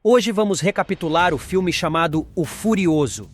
Hoje vamos recapitular o filme chamado O Furioso.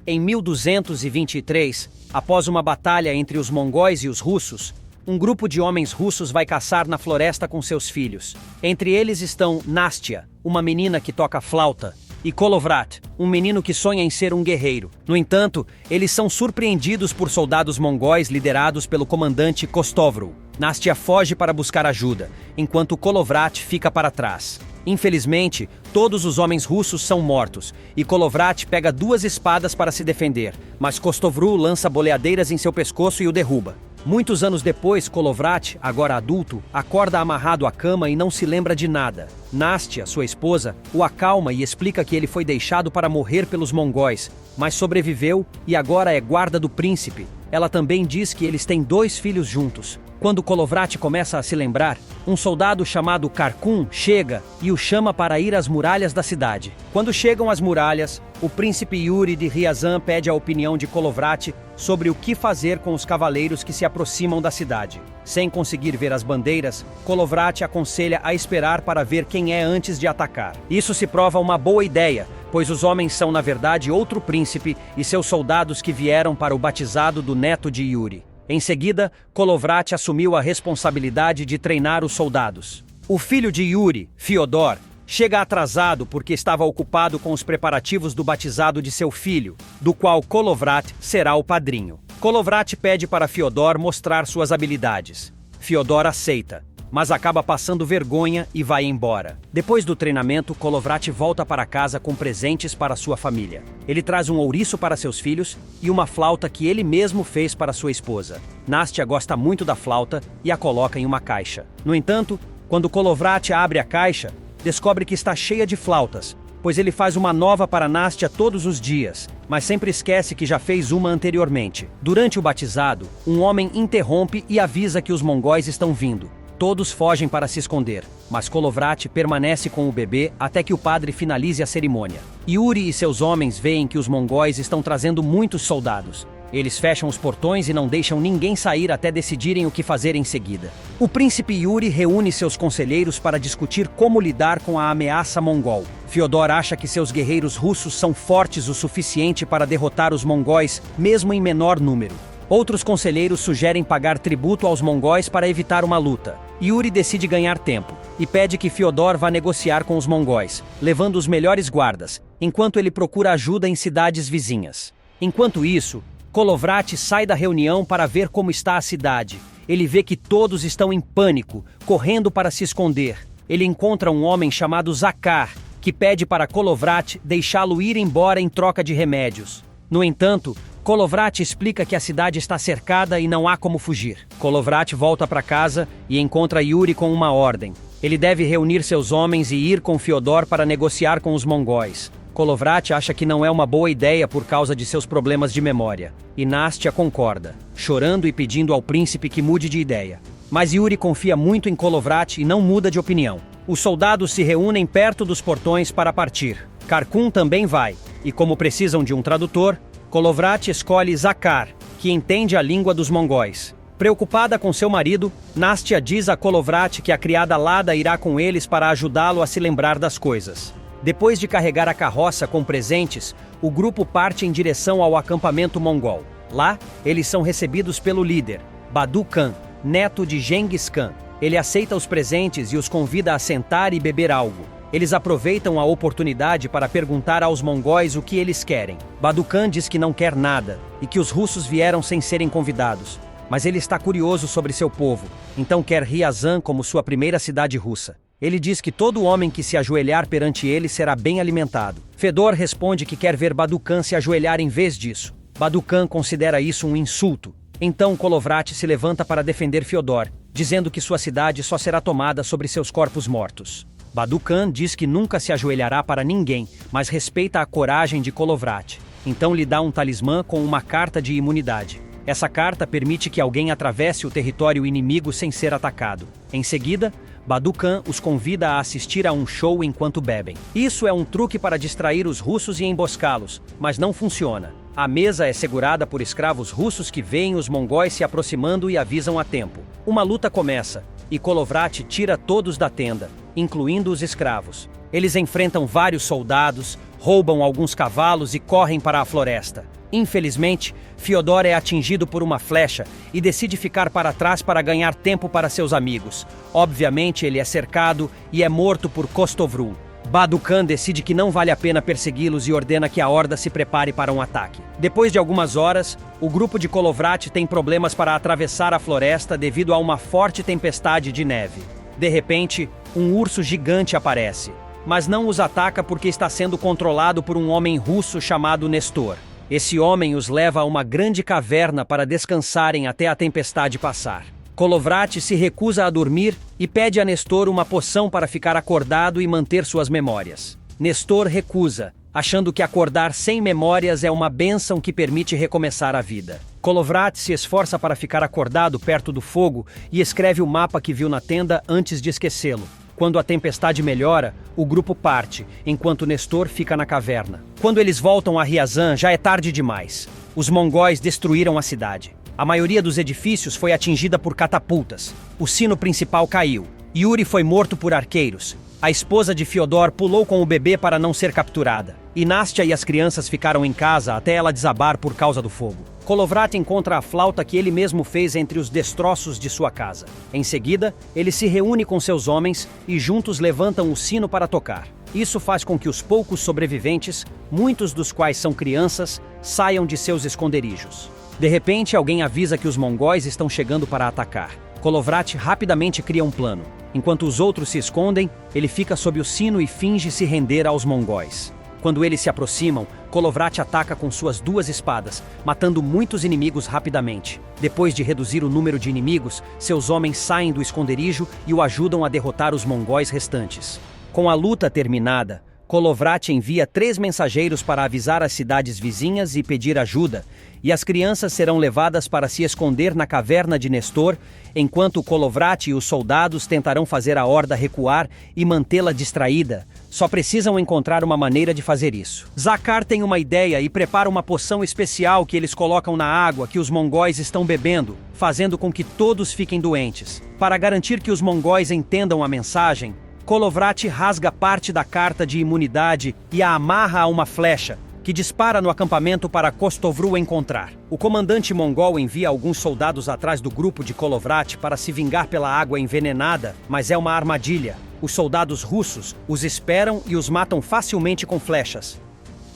Em 1223, após uma batalha entre os mongóis e os russos, um grupo de homens russos vai caçar na floresta com seus filhos. Entre eles estão Nastya, uma menina que toca flauta, e Kolovrat, um menino que sonha em ser um guerreiro. No entanto, eles são surpreendidos por soldados mongóis liderados pelo comandante Kostovrul. Nastya foge para buscar ajuda, enquanto Kolovrat fica para trás. Infelizmente, todos os homens russos são mortos, e Kolovrat pega duas espadas para se defender, mas Kostovrul lança boleadeiras em seu pescoço e o derruba. Muitos anos depois, Kolovrat, agora adulto, acorda amarrado à cama e não se lembra de nada. Nastya, sua esposa, o acalma e explica que ele foi deixado para morrer pelos mongóis, mas sobreviveu e agora é guarda do príncipe. Ela também diz que eles têm 2 filhos juntos. Quando Kolovrat começa a se lembrar, um soldado chamado Karkun chega e o chama para ir às muralhas da cidade. Quando chegam às muralhas, o príncipe Yuri de Ryazan pede a opinião de Kolovrat sobre o que fazer com os cavaleiros que se aproximam da cidade. Sem conseguir ver as bandeiras, Kolovrat aconselha a esperar para ver quem é antes de atacar. Isso se prova uma boa ideia, pois os homens são na verdade outro príncipe e seus soldados que vieram para o batizado do neto de Yuri. Em seguida, Kolovrat assumiu a responsabilidade de treinar os soldados. O filho de Yuri, Fyodor, chega atrasado porque estava ocupado com os preparativos do batizado de seu filho, do qual Kolovrat será o padrinho. Kolovrat pede para Fyodor mostrar suas habilidades. Fyodor aceita, mas acaba passando vergonha e vai embora. Depois do treinamento, Kolovrat volta para casa com presentes para sua família. Ele traz um ouriço para seus filhos e uma flauta que ele mesmo fez para sua esposa. Nastya gosta muito da flauta e a coloca em uma caixa. No entanto, quando Kolovrat abre a caixa, descobre que está cheia de flautas, pois ele faz uma nova para Nastya todos os dias, mas sempre esquece que já fez uma anteriormente. Durante o batizado, um homem interrompe e avisa que os mongóis estão vindo. Todos fogem para se esconder, mas Kolovrat permanece com o bebê até que o padre finalize a cerimônia. Yuri e seus homens veem que os mongóis estão trazendo muitos soldados. Eles fecham os portões e não deixam ninguém sair até decidirem o que fazer em seguida. O príncipe Yuri reúne seus conselheiros para discutir como lidar com a ameaça mongol. Fyodor acha que seus guerreiros russos são fortes o suficiente para derrotar os mongóis, mesmo em menor número. Outros conselheiros sugerem pagar tributo aos mongóis para evitar uma luta. Yuri decide ganhar tempo e pede que Fyodor vá negociar com os mongóis, levando os melhores guardas, enquanto ele procura ajuda em cidades vizinhas. Enquanto isso, Kolovrat sai da reunião para ver como está a cidade. Ele vê que todos estão em pânico, correndo para se esconder. Ele encontra um homem chamado Zakar, que pede para Kolovrat deixá-lo ir embora em troca de remédios. No entanto, Kolovrat explica que a cidade está cercada e não há como fugir. Kolovrat volta para casa e encontra Yuri com uma ordem. Ele deve reunir seus homens e ir com Fyodor para negociar com os mongóis. Kolovrat acha que não é uma boa ideia por causa de seus problemas de memória. E Nastya concorda, chorando e pedindo ao príncipe que mude de ideia. Mas Yuri confia muito em Kolovrat e não muda de opinião. Os soldados se reúnem perto dos portões para partir. Karkun também vai, e como precisam de um tradutor, Kolovrat escolhe Zakar, que entende a língua dos mongóis. Preocupada com seu marido, Nastya diz a Kolovrat que a criada Lada irá com eles para ajudá-lo a se lembrar das coisas. Depois de carregar a carroça com presentes, o grupo parte em direção ao acampamento mongol. Lá, eles são recebidos pelo líder, Badu Khan, neto de Genghis Khan. Ele aceita os presentes e os convida a sentar e beber algo. Eles aproveitam a oportunidade para perguntar aos mongóis o que eles querem. Badu Khan diz que não quer nada e que os russos vieram sem serem convidados. Mas ele está curioso sobre seu povo, então quer Ryazan como sua primeira cidade russa. Ele diz que todo homem que se ajoelhar perante ele será bem alimentado. Fedor responde que quer ver Badu Khan se ajoelhar em vez disso. Badu Khan considera isso um insulto. Então Kolovrat se levanta para defender Fyodor, dizendo que sua cidade só será tomada sobre seus corpos mortos. Badu Khan diz que nunca se ajoelhará para ninguém, mas respeita a coragem de Kolovrat. Então lhe dá um talismã com uma carta de imunidade. Essa carta permite que alguém atravesse o território inimigo sem ser atacado. Em seguida, Badu Khan os convida a assistir a um show enquanto bebem. Isso é um truque para distrair os russos e emboscá-los, mas não funciona. A mesa é segurada por escravos russos que veem os mongóis se aproximando e avisam a tempo. Uma luta começa, e Kolovrat tira todos da tenda, incluindo os escravos. Eles enfrentam vários soldados, roubam alguns cavalos e correm para a floresta. Infelizmente, Fyodor é atingido por uma flecha e decide ficar para trás para ganhar tempo para seus amigos. Obviamente, ele é cercado e é morto por Kostovru. Badukan decide que não vale a pena persegui-los e ordena que a horda se prepare para um ataque. Depois de algumas horas, o grupo de Kolovrat tem problemas para atravessar a floresta devido a uma forte tempestade de neve. De repente, um urso gigante aparece, mas não os ataca porque está sendo controlado por um homem russo chamado Nestor. Esse homem os leva a uma grande caverna para descansarem até a tempestade passar. Kolovrat se recusa a dormir e pede a Nestor uma poção para ficar acordado e manter suas memórias. Nestor recusa, achando que acordar sem memórias é uma bênção que permite recomeçar a vida. Kolovrat se esforça para ficar acordado perto do fogo e escreve o mapa que viu na tenda antes de esquecê-lo. Quando a tempestade melhora, o grupo parte, enquanto Nestor fica na caverna. Quando eles voltam a Ryazan, já é tarde demais. Os mongóis destruíram a cidade. A maioria dos edifícios foi atingida por catapultas. O sino principal caiu. Yuri foi morto por arqueiros. A esposa de Fyodor pulou com o bebê para não ser capturada. E Nastya e as crianças ficaram em casa até ela desabar por causa do fogo. Kolovrat encontra a flauta que ele mesmo fez entre os destroços de sua casa. Em seguida, ele se reúne com seus homens e juntos levantam o sino para tocar. Isso faz com que os poucos sobreviventes, muitos dos quais são crianças, saiam de seus esconderijos. De repente, alguém avisa que os mongóis estão chegando para atacar. Kolovrat rapidamente cria um plano. Enquanto os outros se escondem, ele fica sob o sino e finge se render aos mongóis. Quando eles se aproximam, Kolovrat ataca com suas duas espadas, matando muitos inimigos rapidamente. Depois de reduzir o número de inimigos, seus homens saem do esconderijo e o ajudam a derrotar os mongóis restantes. Com a luta terminada, Kolovrat envia 3 mensageiros para avisar as cidades vizinhas e pedir ajuda, e as crianças serão levadas para se esconder na caverna de Nestor, enquanto Kolovrat e os soldados tentarão fazer a horda recuar e mantê-la distraída. Só precisam encontrar uma maneira de fazer isso. Zakar tem uma ideia e prepara uma poção especial que eles colocam na água que os mongóis estão bebendo, fazendo com que todos fiquem doentes. Para garantir que os mongóis entendam a mensagem, Kolovrat rasga parte da carta de imunidade e a amarra a uma flecha, que dispara no acampamento para Kostovru encontrar. O comandante mongol envia alguns soldados atrás do grupo de Kolovrat para se vingar pela água envenenada, mas é uma armadilha. Os soldados russos os esperam e os matam facilmente com flechas.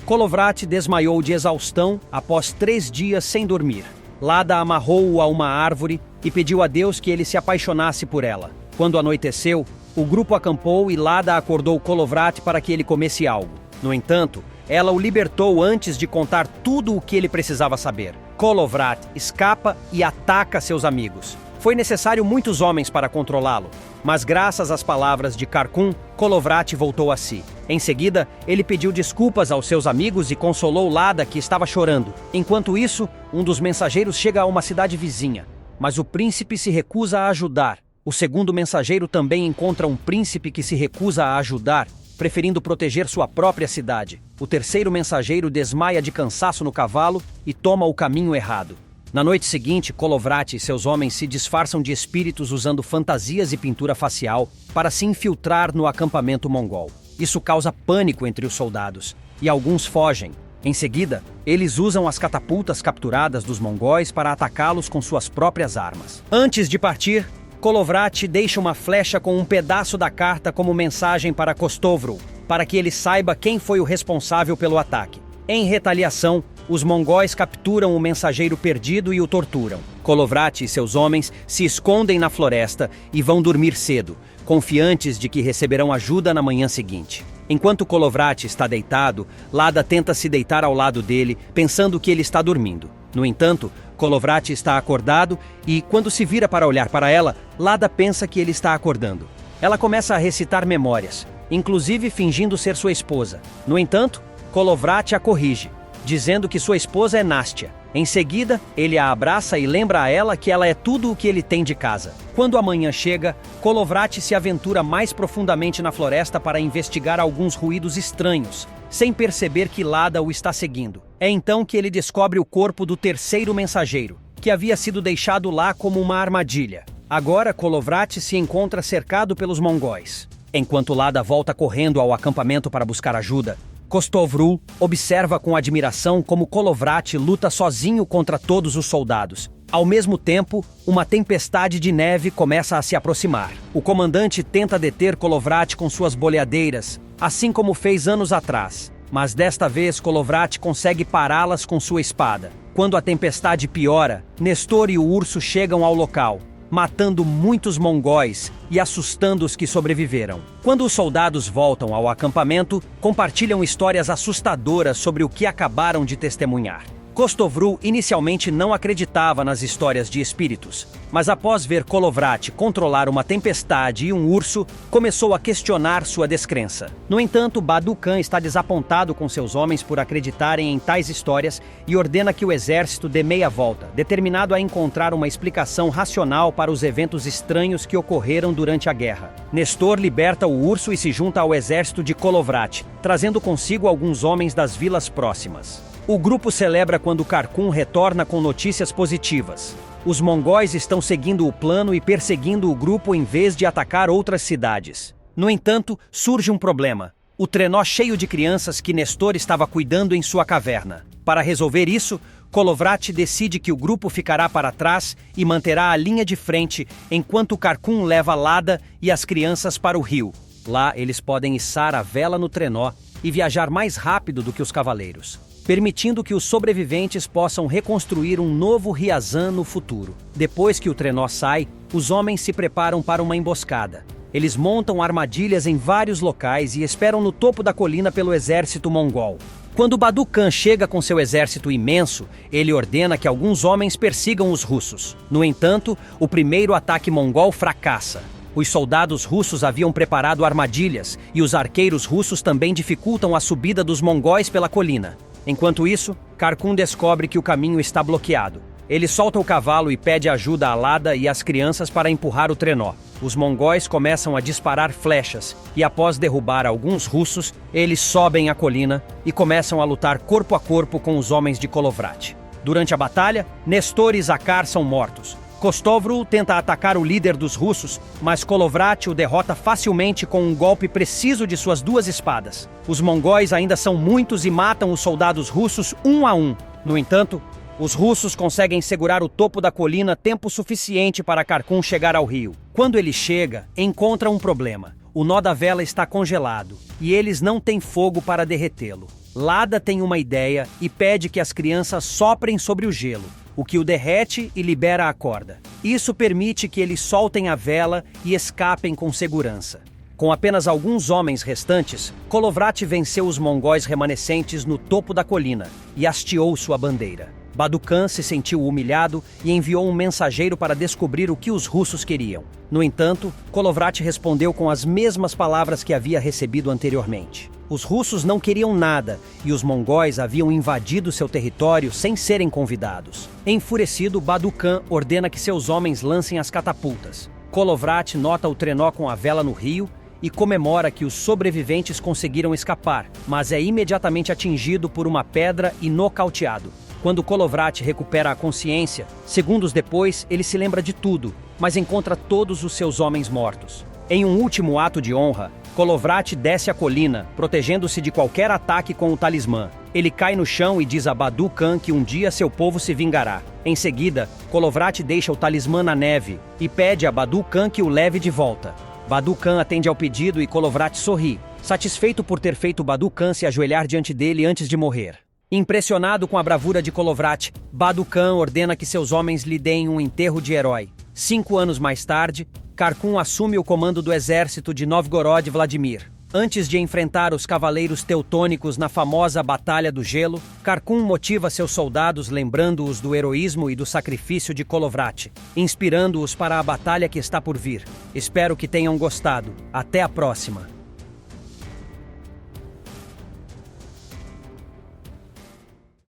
Kolovrat desmaiou de exaustão após 3 dias sem dormir. Lada amarrou-o a uma árvore e pediu a Deus que ele se apaixonasse por ela. Quando anoiteceu, o grupo acampou e Lada acordou Kolovrat para que ele comesse algo. No entanto, ela o libertou antes de contar tudo o que ele precisava saber. Kolovrat escapa e ataca seus amigos. Foi necessário muitos homens para controlá-lo, mas graças às palavras de Karkun, Kolovrat voltou a si. Em seguida, ele pediu desculpas aos seus amigos e consolou Lada, que estava chorando. Enquanto isso, um dos mensageiros chega a uma cidade vizinha, mas o príncipe se recusa a ajudar. O segundo mensageiro também encontra um príncipe que se recusa a ajudar, preferindo proteger sua própria cidade. O terceiro mensageiro desmaia de cansaço no cavalo e toma o caminho errado. Na noite seguinte, Kolovrat e seus homens se disfarçam de espíritos usando fantasias e pintura facial para se infiltrar no acampamento mongol. Isso causa pânico entre os soldados, e alguns fogem. Em seguida, eles usam as catapultas capturadas dos mongóis para atacá-los com suas próprias armas. Antes de partir, Kolovrat deixa uma flecha com um pedaço da carta como mensagem para Kostovru, para que ele saiba quem foi o responsável pelo ataque. Em retaliação, os mongóis capturam o mensageiro perdido e o torturam. Kolovrat e seus homens se escondem na floresta e vão dormir cedo, confiantes de que receberão ajuda na manhã seguinte. Enquanto Kolovrat está deitado, Lada tenta se deitar ao lado dele, pensando que ele está dormindo. No entanto, Kolovrat está acordado e, quando se vira para olhar para ela, Lada pensa que ele está acordando. Ela começa a recitar memórias, inclusive fingindo ser sua esposa. No entanto, Kolovrat a corrige, dizendo que sua esposa é Nastya. Em seguida, ele a abraça e lembra a ela que ela é tudo o que ele tem de casa. Quando a manhã chega, Kolovrat se aventura mais profundamente na floresta para investigar alguns ruídos estranhos, sem perceber que Lada o está seguindo. É então que ele descobre o corpo do terceiro mensageiro, que havia sido deixado lá como uma armadilha. Agora, Kolovrat se encontra cercado pelos mongóis. Enquanto Lada volta correndo ao acampamento para buscar ajuda, Kostovrul observa com admiração como Kolovrat luta sozinho contra todos os soldados. Ao mesmo tempo, uma tempestade de neve começa a se aproximar. O comandante tenta deter Kolovrat com suas boleadeiras, assim como fez anos atrás. Mas desta vez Kolovrat consegue pará-las com sua espada. Quando a tempestade piora, Nestor e o urso chegam ao local, matando muitos mongóis e assustando os que sobreviveram. Quando os soldados voltam ao acampamento, compartilham histórias assustadoras sobre o que acabaram de testemunhar. Kostovrul inicialmente não acreditava nas histórias de espíritos, mas após ver Kolovrat controlar uma tempestade e um urso, começou a questionar sua descrença. No entanto, Badu-Khan está desapontado com seus homens por acreditarem em tais histórias e ordena que o exército dê meia volta, determinado a encontrar uma explicação racional para os eventos estranhos que ocorreram durante a guerra. Nestor liberta o urso e se junta ao exército de Kolovrat, trazendo consigo alguns homens das vilas próximas. O grupo celebra quando Karkun retorna com notícias positivas. Os mongóis estão seguindo o plano e perseguindo o grupo em vez de atacar outras cidades. No entanto, surge um problema: o trenó cheio de crianças que Nestor estava cuidando em sua caverna. Para resolver isso, Kolovrat decide que o grupo ficará para trás e manterá a linha de frente enquanto Karkun leva Lada e as crianças para o rio. Lá, eles podem içar a vela no trenó e viajar mais rápido do que os cavaleiros, permitindo que os sobreviventes possam reconstruir um novo Ryazan no futuro. Depois que o trenó sai, os homens se preparam para uma emboscada. Eles montam armadilhas em vários locais e esperam no topo da colina pelo exército mongol. Quando Badu-Khan chega com seu exército imenso, ele ordena que alguns homens persigam os russos. No entanto, o primeiro ataque mongol fracassa. Os soldados russos haviam preparado armadilhas e os arqueiros russos também dificultam a subida dos mongóis pela colina. Enquanto isso, Karkun descobre que o caminho está bloqueado. Ele solta o cavalo e pede ajuda a Lada e às crianças para empurrar o trenó. Os mongóis começam a disparar flechas e, após derrubar alguns russos, eles sobem a colina e começam a lutar corpo a corpo com os homens de Kolovrat. Durante a batalha, Nestor e Zakhar são mortos. Kostovrul tenta atacar o líder dos russos, mas Kolovrat o derrota facilmente com um golpe preciso de suas duas espadas. Os mongóis ainda são muitos e matam os soldados russos um a um. No entanto, os russos conseguem segurar o topo da colina tempo suficiente para Karkun chegar ao rio. Quando ele chega, encontra um problema. O nó da vela está congelado e eles não têm fogo para derretê-lo. Lada tem uma ideia e pede que as crianças soprem sobre o gelo, o que o derrete e libera a corda. Isso permite que eles soltem a vela e escapem com segurança. Com apenas alguns homens restantes, Kolovrat venceu os mongóis remanescentes no topo da colina e hasteou sua bandeira. Badu-Khan se sentiu humilhado e enviou um mensageiro para descobrir o que os russos queriam. No entanto, Kolovrat respondeu com as mesmas palavras que havia recebido anteriormente. Os russos não queriam nada e os mongóis haviam invadido seu território sem serem convidados. Enfurecido, Badu-Khan ordena que seus homens lancem as catapultas. Kolovrat nota o trenó com a vela no rio e comemora que os sobreviventes conseguiram escapar, mas é imediatamente atingido por uma pedra e nocauteado. Quando Kolovrat recupera a consciência, segundos depois ele se lembra de tudo, mas encontra todos os seus homens mortos. Em um último ato de honra, Kolovrat desce a colina, protegendo-se de qualquer ataque com o talismã. Ele cai no chão e diz a Badu-Khan que um dia seu povo se vingará. Em seguida, Kolovrat deixa o talismã na neve e pede a Badu-Khan que o leve de volta. Badu-Khan atende ao pedido e Kolovrat sorri, satisfeito por ter feito Badu-Khan se ajoelhar diante dele antes de morrer. Impressionado com a bravura de Kolovrat, Badu-Khan ordena que seus homens lhe deem um enterro de herói. 5 anos mais tarde, Karkun assume o comando do exército de Novgorod Vladimir. Antes de enfrentar os cavaleiros teutônicos na famosa Batalha do Gelo, Karkun motiva seus soldados lembrando-os do heroísmo e do sacrifício de Kolovrat, inspirando-os para a batalha que está por vir. Espero que tenham gostado. Até a próxima!